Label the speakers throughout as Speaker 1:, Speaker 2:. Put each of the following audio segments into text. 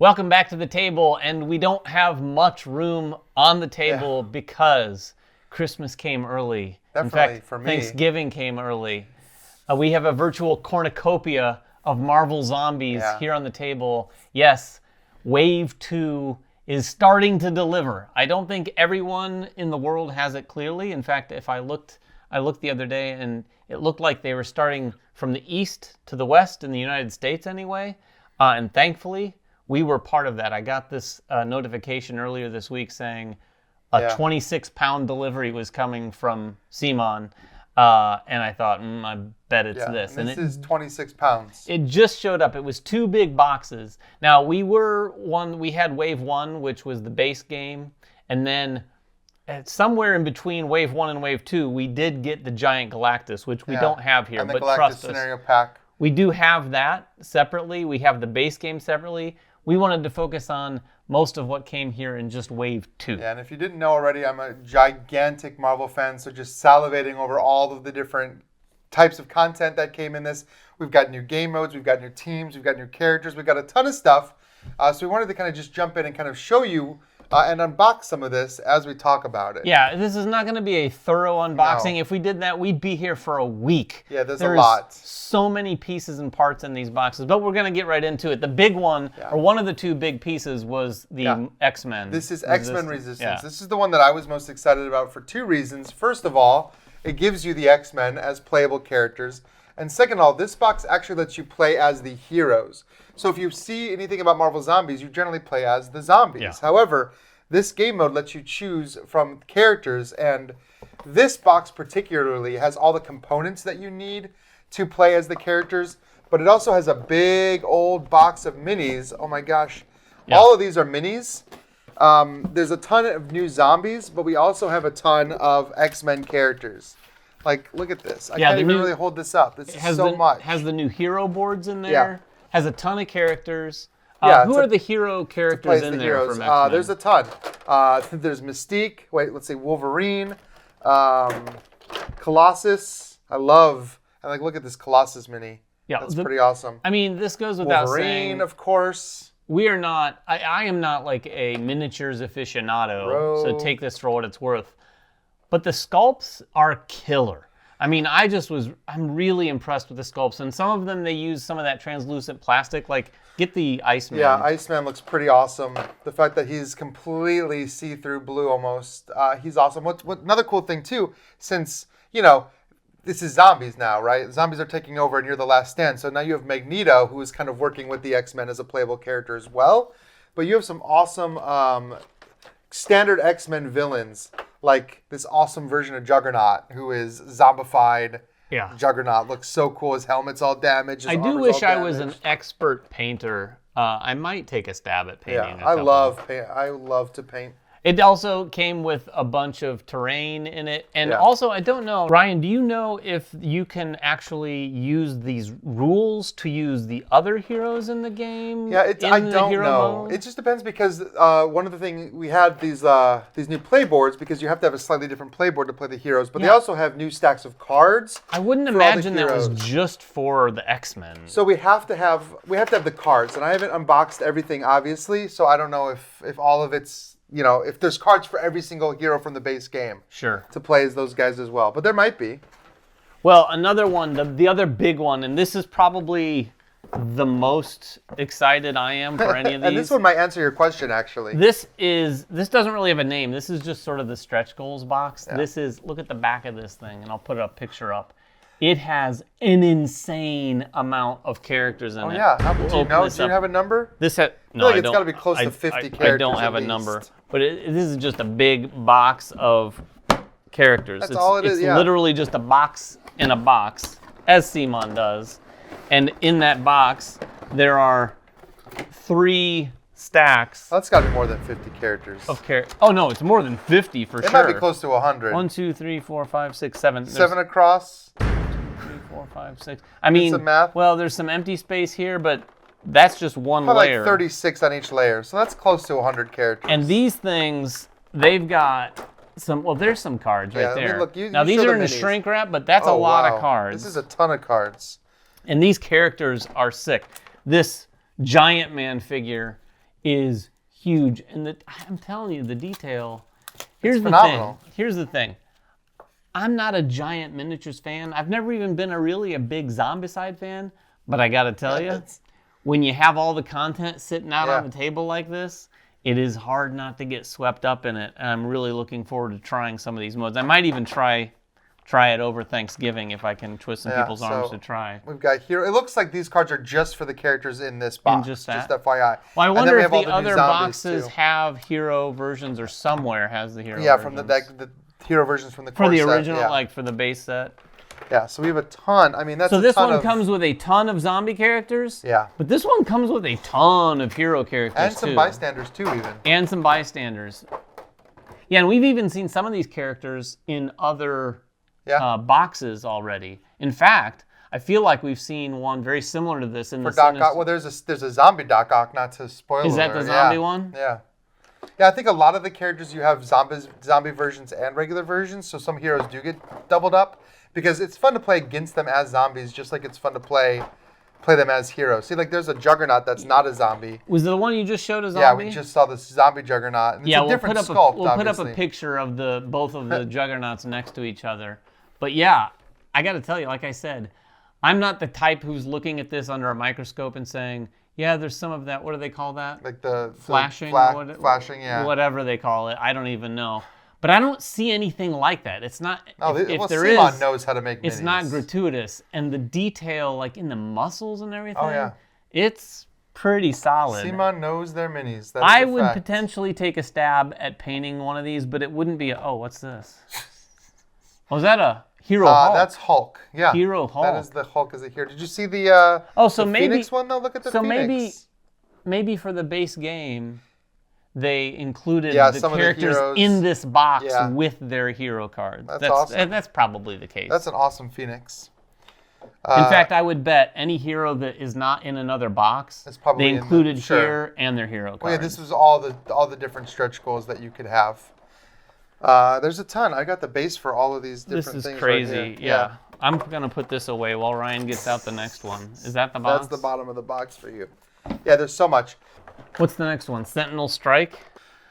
Speaker 1: Welcome back to the table, and we don't have much room on the table because Christmas came early.
Speaker 2: Definitely,
Speaker 1: in fact,
Speaker 2: for me.
Speaker 1: Thanksgiving came early. We have a virtual cornucopia of Marvel Zombies here on the table. Yes, Wave 2 is starting to deliver. I don't think everyone in the world has it clearly. In fact, if I looked the other day, and it looked like they were starting from the east to the west in the United States anyway. And thankfully, we were part of that. I got this notification earlier this week saying a 26-pound delivery was coming from Simon. And I thought, I bet it's this.
Speaker 2: And this is 26 pounds.
Speaker 1: It just showed up. It was 2 big boxes. Now, we had Wave 1, which was the base game. And then somewhere in between Wave 1 and Wave 2, we did get the Giant Galactus, which we don't have here.
Speaker 2: And the
Speaker 1: but
Speaker 2: Galactus
Speaker 1: trust
Speaker 2: scenario
Speaker 1: us,
Speaker 2: pack.
Speaker 1: we do have that separately. We have the base game separately. We wanted to focus on most of what came here in just Wave 2.
Speaker 2: Yeah, and if you didn't know already, I'm a gigantic Marvel fan, so just salivating over all of the different types of content that came in this. We've got new game modes, we've got new teams, we've got new characters, we've got a ton of stuff. So we wanted to kind of just jump in and kind of show you and unbox some of this as we talk about it.
Speaker 1: Yeah, this is not going to be a thorough unboxing. No. If we did that, we'd be here for a week.
Speaker 2: Yeah, there's a lot.
Speaker 1: So many pieces and parts in these boxes, but we're going to get right into it. The big one, or one of the 2 big pieces, was the X-Men.
Speaker 2: This is X-Men Resistance. Yeah. This is the one that I was most excited about for 2 reasons. First of all, it gives you the X-Men as playable characters. And second of all, this box actually lets you play as the heroes. So if you see anything about Marvel Zombies, you generally play as the zombies. Yeah. However, this game mode lets you choose from characters, and this box particularly has all the components that you need to play as the characters, but it also has a big old box of minis. Oh my gosh. Yeah. All of these are minis. There's a ton of new zombies, but we also have a ton of X-Men characters. Like, look at this. I can't even really hold this up. This is so much.
Speaker 1: Has the new hero boards in there. Yeah. Has a ton of characters. Who are the hero characters in there from X-Men?
Speaker 2: There's a ton. There's Mystique. Wait, let's see. Wolverine. Colossus. And look at this Colossus mini. Yeah, that's pretty awesome.
Speaker 1: I mean, this goes without saying.
Speaker 2: Wolverine, of course.
Speaker 1: We are not. I am not like a miniatures aficionado. So take this for what it's worth. But the sculpts are killer. I mean, I'm really impressed with the sculpts. And some of them, they use some of that translucent plastic. Like, get the Iceman.
Speaker 2: Yeah, Iceman looks pretty awesome. The fact that he's completely see-through blue almost. He's awesome. What another cool thing, too, since, this is zombies now, right? Zombies are taking over and you're the last stand. So now you have Magneto, who is kind of working with the X-Men as a playable character as well. But you have some awesome standard X-Men villains, like this awesome version of Juggernaut, who is zombified. Yeah. Juggernaut looks so cool. His helmet's all damaged.
Speaker 1: I do wish I was an expert painter. I might take a stab at painting.
Speaker 2: Yeah, I love to paint.
Speaker 1: It also came with a bunch of terrain in it. And also, I don't know, Ryan, do you know if you can actually use these rules to use the other heroes in the game?
Speaker 2: Yeah, I don't know. It just depends because one of the things, we had these new playboards because you have to have a slightly different playboard to play the heroes, but they also have new stacks of cards.
Speaker 1: I wouldn't imagine that was just for the X-Men.
Speaker 2: So we have to have the cards, and I haven't unboxed everything, obviously, so I don't know if all of it's, if there's cards for every single hero from the base game.
Speaker 1: Sure.
Speaker 2: To play as those guys as well. But there might be.
Speaker 1: Well, another one, the other big one, and this is probably the most excited I am for any of these.
Speaker 2: And this one might answer your question, actually.
Speaker 1: This doesn't really have a name. This is just sort of the stretch goals box. Yeah. Look at the back of this thing, and I'll put a picture up. It has an insane amount of characters in it.
Speaker 2: Oh, yeah. Do you have a number?
Speaker 1: No,
Speaker 2: I feel like it's got to be close to 50 characters.
Speaker 1: I don't have a number. But this is just a big box of characters.
Speaker 2: That's all it is,
Speaker 1: It's literally just a box in a box, as Simon does. And in that box, there are 3 stacks.
Speaker 2: That's got to be more than 50 characters.
Speaker 1: Oh, no, it's more than 50 for sure.
Speaker 2: It might be close to 100.
Speaker 1: 1, 2, 3, 4, 5, 6, 7.
Speaker 2: 7 across.
Speaker 1: 2, 3, 4, 5, 6. I mean,
Speaker 2: some math.
Speaker 1: Well, there's some empty space here, but that's just one layer.
Speaker 2: Like 36 on each layer, so that's close to 100 characters.
Speaker 1: And these things, they've got some. Well, there's some cards right there.
Speaker 2: Look,
Speaker 1: now these are in a shrink wrap, but that's a lot of cards.
Speaker 2: This is a ton of cards.
Speaker 1: And these characters are sick. This Giant Man figure is huge. And I'm telling you, the detail. Here's the
Speaker 2: phenomenal.
Speaker 1: thing. Here's the thing. I'm not a giant miniatures fan. I've never even been a big Zombicide fan. But I got to tell you, when you have all the content sitting out on the table like this, it is hard not to get swept up in it. And I'm really looking forward to trying some of these modes. I might even try it over Thanksgiving if I can twist some people's arms to try.
Speaker 2: We've got here. It looks like these cards are just for the characters in this box.
Speaker 1: Just that?
Speaker 2: Just FYI.
Speaker 1: Well, I wonder if the other boxes have hero versions or somewhere has the hero versions.
Speaker 2: Yeah, from the deck, the hero versions from the core
Speaker 1: set. For the
Speaker 2: set,
Speaker 1: original, like for the base set.
Speaker 2: Yeah, so we have a ton. I mean, that's
Speaker 1: so this one comes with a ton of zombie characters.
Speaker 2: Yeah.
Speaker 1: But this one comes with a ton of hero characters
Speaker 2: and some bystanders too, even.
Speaker 1: And some bystanders. Yeah, and we've even seen some of these characters in other boxes already. In fact, I feel like we've seen one very similar to this in
Speaker 2: the Doc Ock. Well, there's a zombie Doc Ock. Not to spoil.
Speaker 1: Is that the zombie one?
Speaker 2: Yeah. Yeah, I think a lot of the characters you have zombie versions and regular versions, so some heroes do get doubled up. Because it's fun to play against them as zombies, just like it's fun to play them as heroes. See, like there's a Juggernaut that's not a zombie.
Speaker 1: Was the one you just showed a zombie?
Speaker 2: Yeah, we just saw this zombie Juggernaut. And it's a different sculpt,
Speaker 1: we'll put up a picture of both of the Juggernauts next to each other. But yeah, I got to tell you, like I said, I'm not the type who's looking at this under a microscope and saying, yeah, there's some of that. What do they call that?
Speaker 2: Like the
Speaker 1: flashing,
Speaker 2: flashing, yeah.
Speaker 1: Whatever they call it, I don't even know. But I don't see anything like that. It's not. If there
Speaker 2: Simon
Speaker 1: is,
Speaker 2: knows how to make minis.
Speaker 1: It's not gratuitous, and the detail, like in the muscles and everything.
Speaker 2: Oh yeah.
Speaker 1: It's pretty solid.
Speaker 2: Simon knows their minis. That's
Speaker 1: I would potentially take a stab at painting one of these, but it wouldn't be. What's this? Was that a Hero Hulk?
Speaker 2: That's Hulk. Yeah.
Speaker 1: Hero Hulk.
Speaker 2: That is the Hulk as a hero. Did you see the?
Speaker 1: So maybe
Speaker 2: Phoenix one though. Look at the Phoenix.
Speaker 1: maybe for the base game, they included the characters in this box with their hero cards.
Speaker 2: That's awesome.
Speaker 1: That's probably the case.
Speaker 2: That's an awesome Phoenix.
Speaker 1: In fact, I would bet any hero that is not in another box, they included here and their hero cards.
Speaker 2: Well, yeah, this was all the different stretch goals that you could have. There's a ton. I got the base for all of these different things.
Speaker 1: This is crazy.
Speaker 2: Right here.
Speaker 1: Yeah. I'm going to put this away while Ryan gets out the next one. Is that the box?
Speaker 2: That's the bottom of the box for you. Yeah, there's so much.
Speaker 1: What's the next one? Sentinel Strike?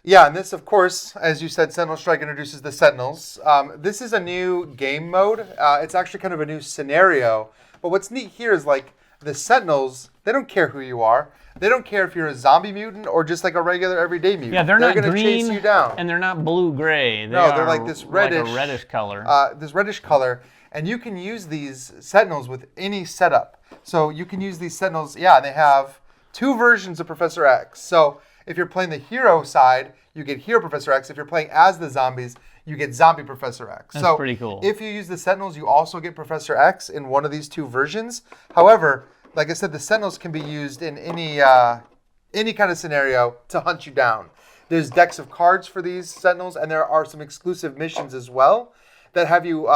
Speaker 2: Yeah, and this, of course, as you said, Sentinel Strike introduces the Sentinels. This is a new game mode. It's actually kind of a new scenario. But what's neat here is, like, the Sentinels, they don't care who you are. They don't care if you're a zombie mutant or just like a regular everyday mutant.
Speaker 1: Yeah, they're not
Speaker 2: gonna
Speaker 1: green
Speaker 2: chase you down.
Speaker 1: And they're not blue-gray.
Speaker 2: They're like this reddish,
Speaker 1: like a reddish color.
Speaker 2: This reddish color. And you can use these Sentinels with any setup. So you can use these Sentinels, they have 2 versions of Professor X. So if you're playing the hero side, you get Hero Professor X. If you're playing as the zombies, you get Zombie Professor X.
Speaker 1: That's pretty cool.
Speaker 2: If you use the Sentinels, you also get Professor X in one of these 2 versions. However, like I said, the Sentinels can be used in any kind of scenario to hunt you down. There's decks of cards for these Sentinels, and there are some exclusive missions as well that have you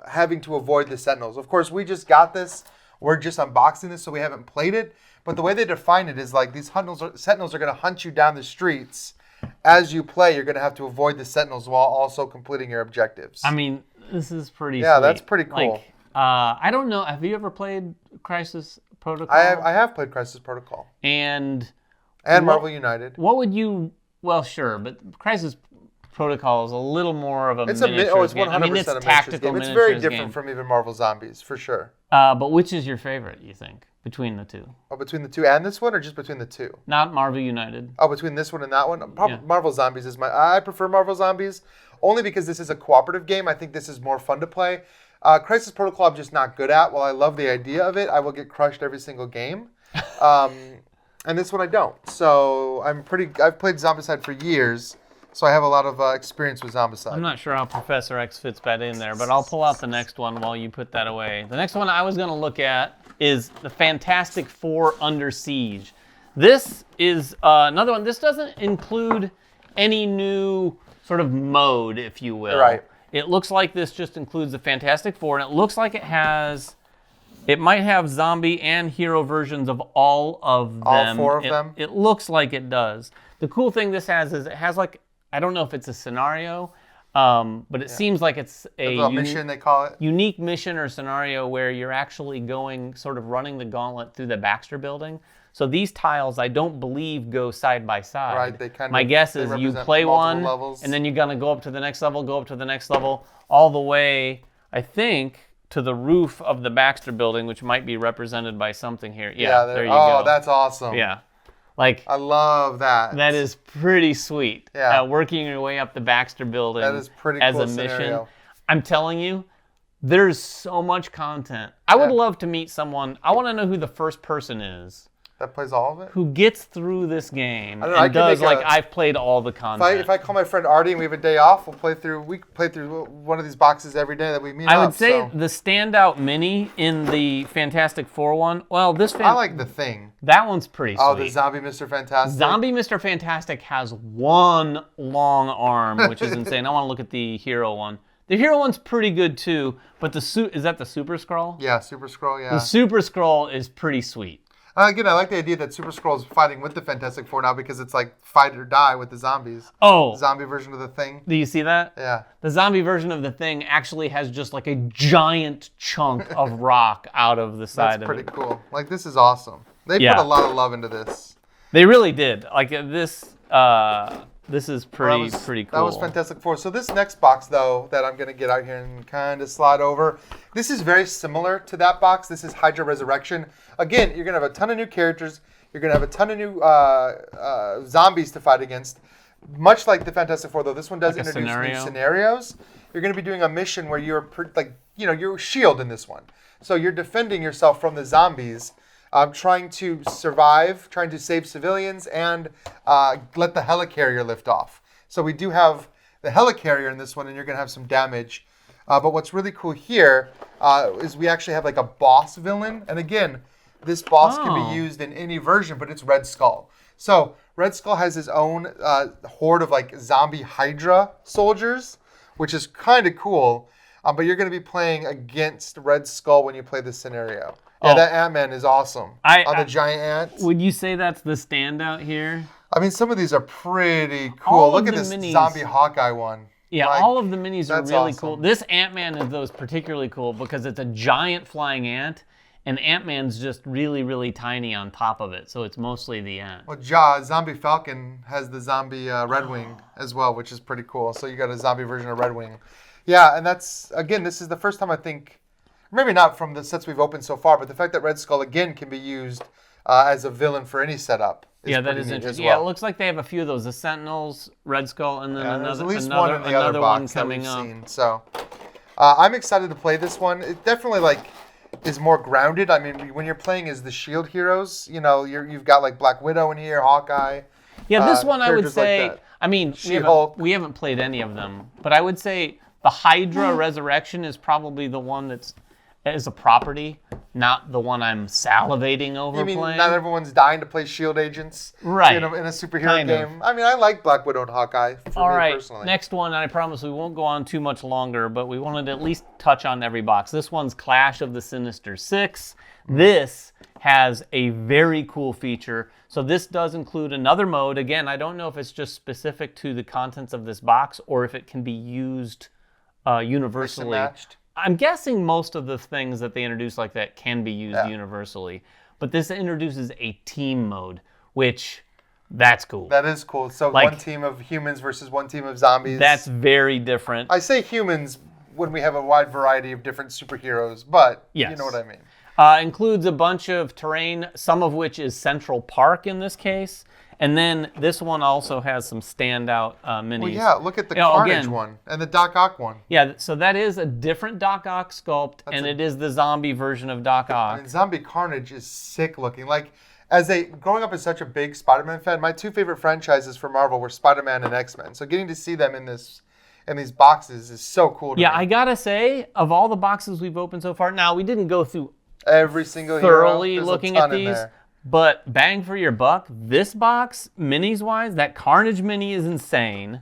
Speaker 2: having to avoid the Sentinels. Of course, we just got this. We're just unboxing this, so we haven't played it. But the way they define it is like these Sentinels are going to hunt you down the streets. As you play, you're going to have to avoid the Sentinels while also completing your objectives.
Speaker 1: I mean, this is pretty
Speaker 2: sweet.
Speaker 1: That's
Speaker 2: pretty cool.
Speaker 1: Like, I don't know. Have you ever played Crisis Protocol?
Speaker 2: I have played Crisis Protocol.
Speaker 1: And
Speaker 2: Marvel United.
Speaker 1: What would you... Well, sure, but Crisis Protocol is a little more of a
Speaker 2: it's
Speaker 1: miniatures
Speaker 2: 100%
Speaker 1: game. I mean, it's
Speaker 2: a
Speaker 1: tactical
Speaker 2: game. It's very different from even Marvel Zombies, for sure.
Speaker 1: But which is your favorite, you think, between the 2?
Speaker 2: Oh, between the 2 and this one, or just between the 2?
Speaker 1: Not Marvel United.
Speaker 2: Oh, between this one and that one? Marvel Zombies is I prefer Marvel Zombies, only because this is a cooperative game. I think this is more fun to play. Crisis Protocol I'm just not good at. While I love the idea of it, I will get crushed every single game. And this one I don't. So I've played Zombicide for years, so I have a lot of experience with Zombicide.
Speaker 1: I'm not sure how Professor X fits back in there, but I'll pull out the next one while you put that away. The next one I was going to look at is the Fantastic Four Under Siege. This is another one. This doesn't include any new sort of mode, if you will.
Speaker 2: Right.
Speaker 1: It looks like this just includes the Fantastic Four, and it looks like it might have zombie and hero versions of all of them.
Speaker 2: All 4 of them?
Speaker 1: It looks like it does. The cool thing this has is it has like, I don't know if it's a scenario. But it seems like it's a
Speaker 2: mission, they call it.
Speaker 1: Unique mission or scenario where you're actually sort of running the gauntlet through the Baxter building. So these tiles, I don't believe, go side by side.
Speaker 2: Right, they kind of.
Speaker 1: My guess is you play one,
Speaker 2: levels.
Speaker 1: and then you're gonna go up to the next level, go up to the next level, all the way, I think, to the roof of the Baxter building, which might be represented by something here. Yeah, there you go.
Speaker 2: Oh, that's awesome.
Speaker 1: Yeah. Like,
Speaker 2: I love that.
Speaker 1: That is pretty sweet.
Speaker 2: Yeah.
Speaker 1: Working your way up the Baxter building
Speaker 2: that is pretty
Speaker 1: as
Speaker 2: cool
Speaker 1: a mission.
Speaker 2: Scenario.
Speaker 1: I'm telling you, there's so much content. I would love to meet someone. I want to know who the first person is.
Speaker 2: That plays all of it?
Speaker 1: Who gets through this game and does I've played all the content.
Speaker 2: If I call my friend Artie and we have a day off, we play through one of these boxes every day that we meet up.
Speaker 1: I would say the standout mini in the Fantastic Four one, well,
Speaker 2: I like the Thing.
Speaker 1: That one's pretty sweet.
Speaker 2: Oh, the Zombie Mr. Fantastic?
Speaker 1: Zombie Mr. Fantastic has one long arm, which is insane. I want to look at the Hero one. The Hero one's pretty good too, but is that the Super Skrull?
Speaker 2: Yeah, Super Skrull, yeah.
Speaker 1: The Super Skrull is pretty sweet.
Speaker 2: Again, I like the idea that Super Skrull is fighting with the Fantastic Four now because it's like fight or die with the zombies.
Speaker 1: Oh.
Speaker 2: Zombie version of the Thing.
Speaker 1: Do you see that?
Speaker 2: Yeah.
Speaker 1: The zombie version of the Thing actually has just like a giant chunk of rock out of the side of it.
Speaker 2: That's pretty cool. Like, this is awesome. They put a lot of love into this.
Speaker 1: They really did. Like, this is pretty cool.
Speaker 2: That was Fantastic Four. So this next box, though, that I'm going to get out here and kind of slide over, this is very similar to that box. This is Hydra Resurrection. Again, you're going to have a ton of new characters. You're going to have a ton of new zombies to fight against. Much like the Fantastic Four, though, this one does introduce new scenarios. You're going to be doing a mission where you're you're shield in this one. So you're defending yourself from the zombies. Trying to survive, trying to save civilians, and let the helicarrier lift off. So we do have the helicarrier in this one, and you're going to have some damage. But what's really cool here is we actually have like a boss villain. And again, this boss can be used in any version, but it's Red Skull. So Red Skull has his own horde of like zombie Hydra soldiers, which is kind of cool. But you're going to be playing against Red Skull when you play this scenario. Yeah, that Ant-Man is awesome. The giant ant.
Speaker 1: Would you say that's the standout here?
Speaker 2: I mean, some of these are pretty cool. Look at this zombie Hawkeye one.
Speaker 1: Yeah, all of the minis are really cool. This Ant-Man is those particularly cool because it's a giant flying ant, and Ant-Man's just really, really tiny on top of it, so it's mostly the ant.
Speaker 2: Well, Zombie Falcon has the zombie Red Wing as well, which is pretty cool. So you got a zombie version of Red Wing. Yeah, and that's, again, this is the first time I think, maybe not from the sets we've opened so far, but the fact that Red Skull, again, can be used as a villain for any setup is that is interesting.
Speaker 1: Yeah, it looks like they have a few of those. The Sentinels, Red Skull, and then
Speaker 2: another
Speaker 1: one coming up.
Speaker 2: So I'm excited to play this one. It definitely is more grounded. I mean, when you're playing as the Shield heroes, you've got like Black Widow in here, Hawkeye.
Speaker 1: Yeah, this one I would say,
Speaker 2: like
Speaker 1: I mean, we haven't played any of them, but I would say the Hydra Resurrection is probably the one that's as a property, not the one I'm salivating over
Speaker 2: playing. You mean
Speaker 1: not
Speaker 2: everyone's dying to play Shield agents in a superhero game? I mean, I like Black Widow and Hawkeye personally.
Speaker 1: Next one, I promise we won't go on too much longer, but we wanted to at least touch on every box. This one's Clash of the Sinister Six. This has a very cool feature. So this does include another mode. Again, I don't know if it's just specific to the contents of this box or if it can be used universally. I'm guessing most of the things that they introduce like that can be used universally. But this introduces a team mode, which, that's cool.
Speaker 2: That is cool. So one team of humans versus one team of zombies.
Speaker 1: That's very different.
Speaker 2: I say humans when we have a wide variety of different superheroes, but you know what I mean.
Speaker 1: Includes a bunch of terrain, some of which is Central Park in this case. And then this one also has some standout minis.
Speaker 2: Well, yeah, look at the Carnage one and the Doc Ock one.
Speaker 1: Yeah, so that is a different Doc Ock sculpt, and it is the zombie version of Doc Ock.
Speaker 2: I mean, Zombie Carnage is sick looking. Like, growing up as such a big Spider-Man fan, my two favorite franchises for Marvel were Spider-Man and X-Men. So getting to see them in these boxes is so cool to me.
Speaker 1: Yeah, I gotta say, of all the boxes we've opened so far, now we didn't go through
Speaker 2: every single
Speaker 1: thoroughly looking at these. But bang for your buck, this box, minis-wise, that Carnage mini is insane.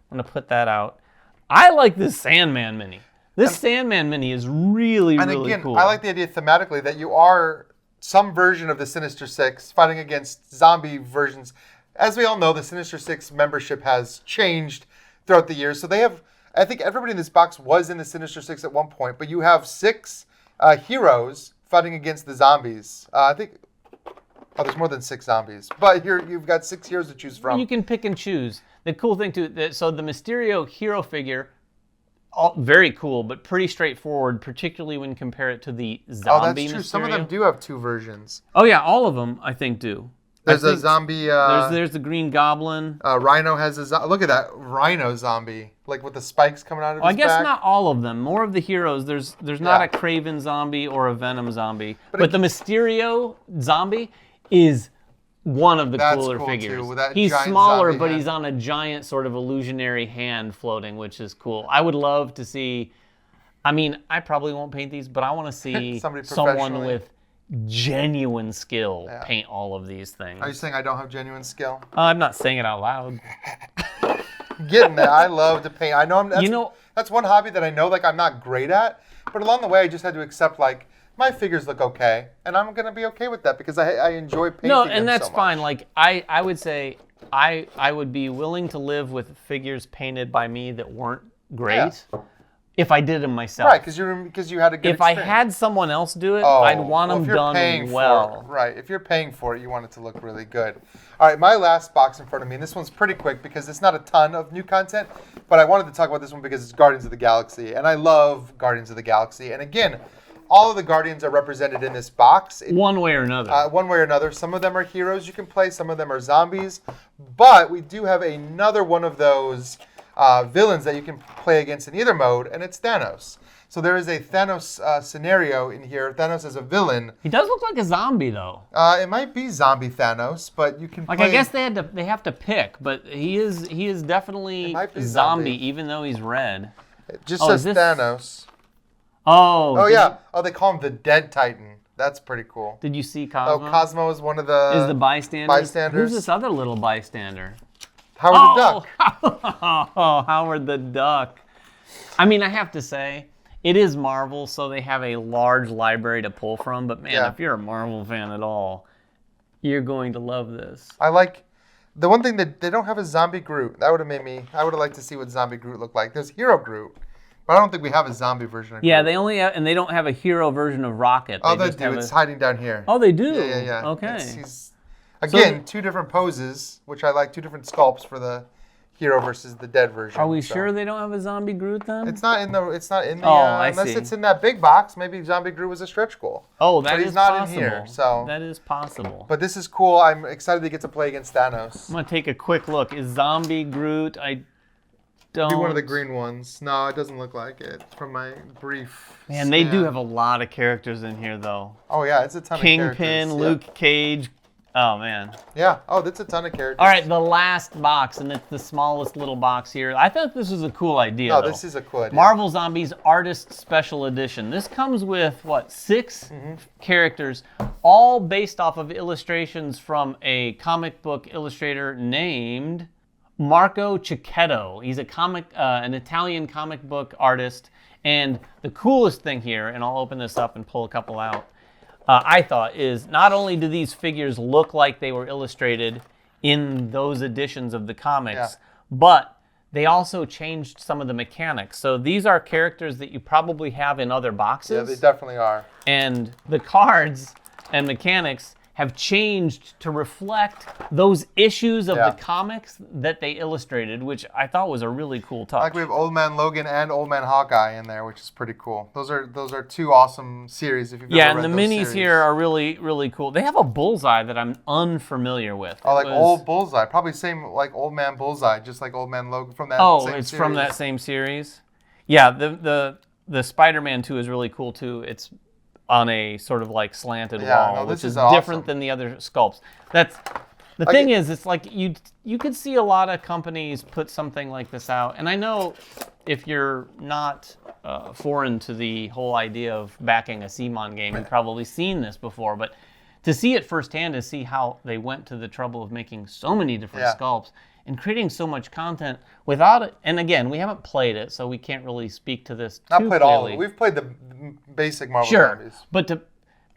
Speaker 1: I'm going to put that out. I like this Sandman mini. Sandman mini is really, really cool.
Speaker 2: I like the idea thematically that you are some version of the Sinister Six fighting against zombie versions. As we all know, the Sinister Six membership has changed throughout the years. So they have I think everybody in this box was in the Sinister Six at one point, but you have 6 heroes fighting against the zombies. I think... Oh, there's more than 6 zombies. But you've got 6 heroes to choose from.
Speaker 1: You can pick and choose. The cool thing, too, so the Mysterio hero figure, very cool, but pretty straightforward, particularly when you compare it to the zombie Mysterio.
Speaker 2: That's true. Some of them do have 2 versions.
Speaker 1: Oh, yeah, all of them, I think, do.
Speaker 2: There's a zombie...
Speaker 1: there's the Green Goblin.
Speaker 2: Rhino has a... Look at that Rhino zombie. Like with the spikes coming out of his back.
Speaker 1: I guess not all of them. More of the heroes. There's not a Kraven zombie or a Venom zombie. But the Mysterio zombie is one of the cooler figures. He's smaller, but he's on a giant sort of illusionary hand floating, which is cool. I would love to see... I mean, I probably won't paint these, but I want to see someone with genuine skill paint all of these things.
Speaker 2: Are you saying I don't have genuine skill?
Speaker 1: I'm not saying it out loud.
Speaker 2: Getting that. I love to paint. I know that's one hobby that I know like I'm not great at, but along the way I just had to accept like my figures look okay, and I'm gonna be okay with that because I enjoy painting.
Speaker 1: No, and that's
Speaker 2: so
Speaker 1: fine. Like I would say I would be willing to live with figures painted by me that weren't great. Yeah. If I did them myself.
Speaker 2: Right, because you had a good experience.
Speaker 1: I had someone else do it, I'd want them done well.
Speaker 2: Right, if you're paying for it, you want it to look really good. All right, my last box in front of me, and this one's pretty quick because it's not a ton of new content, but I wanted to talk about this one because it's Guardians of the Galaxy, and I love Guardians of the Galaxy. And again, all of the Guardians are represented in this box.
Speaker 1: One way or another.
Speaker 2: One way or another. Some of them are heroes you can play, some of them are zombies, but we do have another one of those villains that you can play against in either mode, and it's Thanos. So there is a Thanos scenario in here. Thanos as a villain.
Speaker 1: He does look like a zombie, though.
Speaker 2: It might be zombie Thanos, but you can
Speaker 1: play... I guess they have to pick, but he is definitely zombie, even though he's red.
Speaker 2: It just says Thanos.
Speaker 1: Oh,
Speaker 2: yeah. Oh, they call him the Dead Titan. That's pretty cool.
Speaker 1: Did you see Cosmo?
Speaker 2: Oh, Cosmo is one of the...
Speaker 1: Is the bystander? Who's this other little bystander?
Speaker 2: Howard the Duck.
Speaker 1: Oh, Howard the Duck. I mean, I have to say, it is Marvel, so they have a large library to pull from. But man, if you're a Marvel fan at all, you're going to love this.
Speaker 2: I like the one thing that they don't have a zombie Groot. That would have made me. I would have liked to see what zombie Groot looked like. There's Hero Groot, but I don't think we have a zombie version of Groot.
Speaker 1: Yeah, they only have, and they don't have a hero version of Rocket.
Speaker 2: They do. It's hiding down here.
Speaker 1: Oh, they do.
Speaker 2: Yeah.
Speaker 1: Okay.
Speaker 2: Again, 2 different poses, which I like, 2 different sculpts for the hero versus the dead version.
Speaker 1: Are we sure they don't have a zombie Groot then?
Speaker 2: It's not in the.
Speaker 1: I
Speaker 2: unless
Speaker 1: see.
Speaker 2: It's in that big box. Maybe zombie Groot was a stretch goal.
Speaker 1: Oh, that
Speaker 2: but
Speaker 1: is
Speaker 2: he's not
Speaker 1: possible.
Speaker 2: in here. So
Speaker 1: that is possible.
Speaker 2: But this is cool. I'm excited to get to play against Thanos.
Speaker 1: I'm gonna take a quick look. Is zombie Groot? I don't.
Speaker 2: Be one of the green ones. No, it doesn't look like it from my brief.
Speaker 1: Man, they do have a lot of characters in here, though.
Speaker 2: Oh yeah, it's a ton of characters.
Speaker 1: Kingpin, Luke Cage. Oh, man.
Speaker 2: Yeah. Oh, that's a ton of characters.
Speaker 1: All right, the last box, and it's the smallest little box here. I thought this was a cool idea, though.
Speaker 2: This is a cool idea.
Speaker 1: Marvel Zombies Artist Special Edition. This comes with, 6 characters, all based off of illustrations from a comic book illustrator named Marco Cicchetto. He's an Italian comic book artist. And the coolest thing here, and I'll open this up and pull a couple out, I thought, is not only do these figures look like they were illustrated in those editions of the comics, but they also changed some of the mechanics. So these are characters that you probably have in other boxes.
Speaker 2: Yeah, they definitely are.
Speaker 1: And the cards and mechanics have changed to reflect those issues of the comics that they illustrated, which I thought was a really cool touch.
Speaker 2: Like we have Old Man Logan and Old Man Hawkeye in there, which is pretty cool. Those are 2 awesome series if you've ever read
Speaker 1: and the
Speaker 2: those
Speaker 1: minis
Speaker 2: series.
Speaker 1: here are really, really cool. They have a Bullseye that I'm unfamiliar with.
Speaker 2: Oh, old Bullseye. Probably same like Old Man Bullseye, just like Old Man Logan from that same series.
Speaker 1: From that same series? Yeah, the Spider-Man 2 is really cool too. It's on a sort of like slanted wall, which is different than the other sculpts. The thing is, it's like you could see a lot of companies put something like this out. And I know if you're not foreign to the whole idea of backing a CMON game, you've probably seen this before. But to see it firsthand, to see how they went to the trouble of making so many different sculpts and creating so much content without it. And again, we haven't played it, so we can't really speak to this too clearly.
Speaker 2: Not played all of it. We've played the basic Marvel Zombies.
Speaker 1: But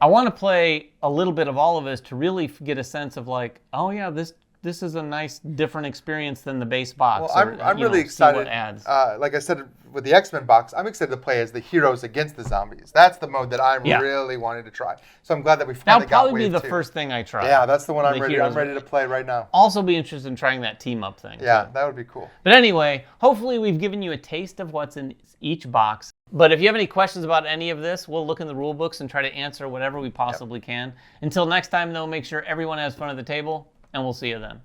Speaker 1: I want to play a little bit of all of this to really get a sense of like, oh yeah, this this is a nice, different experience than the base box.
Speaker 2: Well, I'm really excited.
Speaker 1: Adds.
Speaker 2: Like I said with the X-Men box, I'm excited to play as the heroes against the zombies. That's the mode that I'm really wanting to try. So I'm glad that we finally got
Speaker 1: That'll probably
Speaker 2: Wave
Speaker 1: be the
Speaker 2: 2.
Speaker 1: first thing I try.
Speaker 2: Yeah, that's the one I'm ready to play right now.
Speaker 1: Also be interested in trying that team-up thing.
Speaker 2: Yeah, that would be cool.
Speaker 1: But anyway, hopefully we've given you a taste of what's in each box. But if you have any questions about any of this, we'll look in the rule books and try to answer whatever we possibly can. Until next time, though, make sure everyone has fun at the table, and we'll see you then.